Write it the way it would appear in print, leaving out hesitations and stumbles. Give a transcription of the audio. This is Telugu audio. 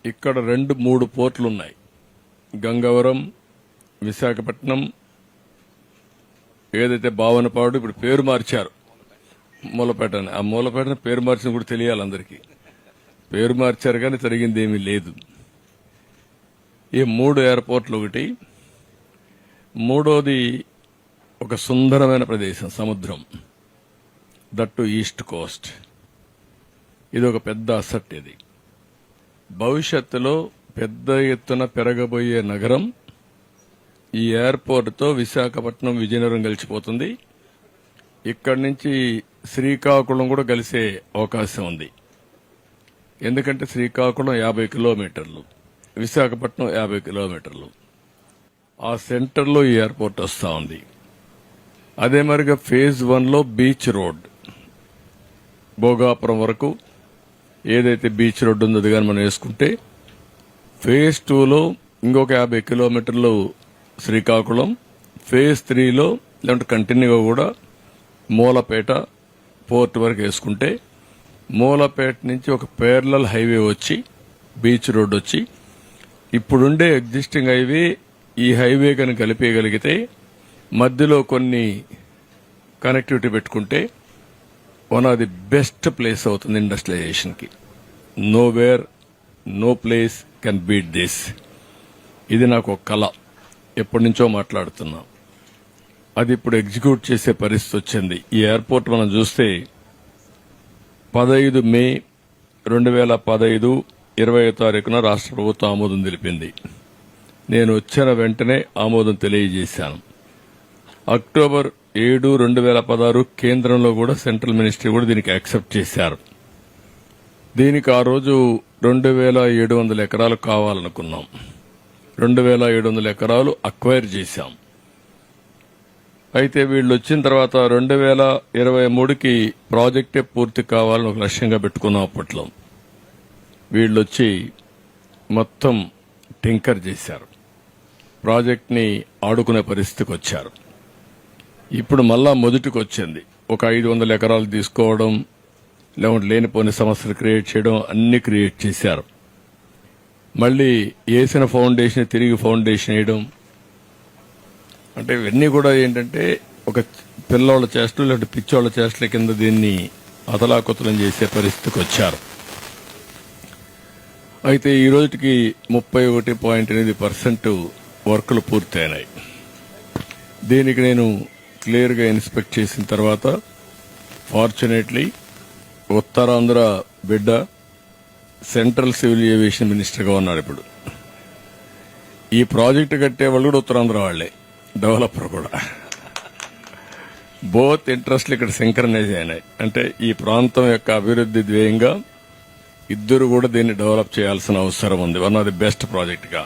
ఇక్కడ 2-3 పోర్టులు ఉన్నాయి. గంగవరం, విశాఖపట్నం, ఏదైతే భావనపాడు ఇప్పుడు పేరు మార్చారు మూలపేట అని. ఆ మూలపేటను పేరు మార్చిన కూడా తెలియాలి అందరికీ. పేరు మార్చారు కానీ జరిగింది ఏమీ లేదు. ఈ 3 ఎయిర్పోర్ట్లు ఒకటి. మూడోది ఒక సుందరమైన ప్రదేశం, సముద్రం, దట్టు ఈస్ట్ కోస్ట్. ఇది ఒక పెద్ద అసెట్. ఇది భవిష్యత్తులో పెద్ద ఎత్తున పెరగబోయే నగరం. ఈ ఎయిర్పోర్ట్తో విశాఖపట్నం, విజయనగరం కలిసిపోతుంది. ఇక్కడి నుంచి శ్రీకాకుళం కూడా కలిసే అవకాశం ఉంది. ఎందుకంటే శ్రీకాకుళం 50 కిలోమీటర్లు, విశాఖపట్నం 50 కిలోమీటర్లు. ఆ సెంటర్లో ఈ ఎయిర్పోర్ట్ వస్తా ఉంది. అదే మరిగా ఫేజ్ 1లో బీచ్ రోడ్ భోగాపురం వరకు ఏదైతే బీచ్ రోడ్ ఉందో అది కానీ మనం వేసుకుంటే, ఫేజ్ 2లో ఇంకొక 50 కిలోమీటర్లు శ్రీకాకుళం, ఫేజ్ 3లో లేదంటే కంటిన్యూగా కూడా మూలపేట పోర్ట్ వరకు వేసుకుంటే, మూలపేట నుంచి ఒక పేర్లల్ హైవే వచ్చి బీచ్ రోడ్ వచ్చి ఇప్పుడుండే ఎగ్జిస్టింగ్ హైవే ఈ హైవే కనుక కలిపేయగలిగితే మధ్యలో కొన్ని కనెక్టివిటీ పెట్టుకుంటే one of the best place అవుతుంది ఇండస్ట్రియలైజేషన్ కి. Nowhere, no place can beat this. ఇది నాకు ఒక కళ, ఎప్పటి నుంచో మాట్లాడుతున్నా. అది ఇప్పుడు ఎగ్జిక్యూట్ చేసే పరిస్థితి వచ్చింది. ఈ ఎయిర్పోర్ట్ మనం చూస్తే 15 మే 2015 20వ తారీఖున రాష్ట్ర ప్రభుత్వం ఆమోదం తెలిపింది. నేను వచ్చిన వెంటనే ఆమోదం తెలియజేశాను. అక్టోబర్ 7, 2016 కేంద్రంలో కూడా సెంట్రల్ మినిస్ట్రీ కూడా దీనికి యాక్సెప్ట్ చేశారు. దీనికి ఆ రోజు 2700 ఎకరాలు కావాలనుకున్నాం. 2700 ఎకరాలు అక్వైర్ చేశాం. అయితే వీళ్ళు వచ్చిన తర్వాత 2023కి ప్రాజెక్టే పూర్తి కావాలని ఒక లక్ష్యంగా పెట్టుకున్నాం. అప్పట్లో వీళ్ళు వచ్చి మొత్తం టింకర్ చేశారు, ప్రాజెక్ట్ ని ఆడుకునే పరిస్థితికి వచ్చారు. ఇప్పుడు మళ్ళా మొదటికి వచ్చింది. ఒక 500 ఎకరాలు తీసుకోవడం, లేకుంటే లేనిపోని సమస్యలు క్రియేట్ చేయడం, అన్ని క్రియేట్ చేశారు. మళ్లీ వేసిన ఫౌండేషన్ తిరిగి ఫౌండేషన్ వేయడం, అంటే ఇవన్నీ కూడా ఏంటంటే ఒక పిల్లోళ్ల చేష్టలు లేదంటే పిచ్చోళ్ల చేష్టల కింద దీన్ని అతలాకుతలం చేసే పరిస్థితికి వచ్చారు. అయితే ఈ రోజుకి 31.8% వర్కులు పూర్తయినాయి. దీనికి నేను క్లియర్ గా ఇన్స్పెక్ట్ చేసిన తర్వాత ఫార్చునేట్లీ ఉత్తరాంధ్ర బిడ్డ సెంట్రల్ సివిల్ ఏవియేషన్ మినిస్టర్ గా ఉన్నాడు. ఇప్పుడు ఈ ప్రాజెక్టు కట్టే వాళ్ళు కూడా ఉత్తరాంధ్ర వాళ్లే, డెవలపర్ కూడా. బోత్ ఇంట్రెస్ట్లు ఇక్కడ సింక్రనైజ్ అయినాయి. అంటే ఈ ప్రాంతం యొక్క అభివృద్ది ధ్యేయంగా ఇద్దరు కూడా దీన్ని డెవలప్ చేయాల్సిన అవసరం ఉంది. One of the best project గా.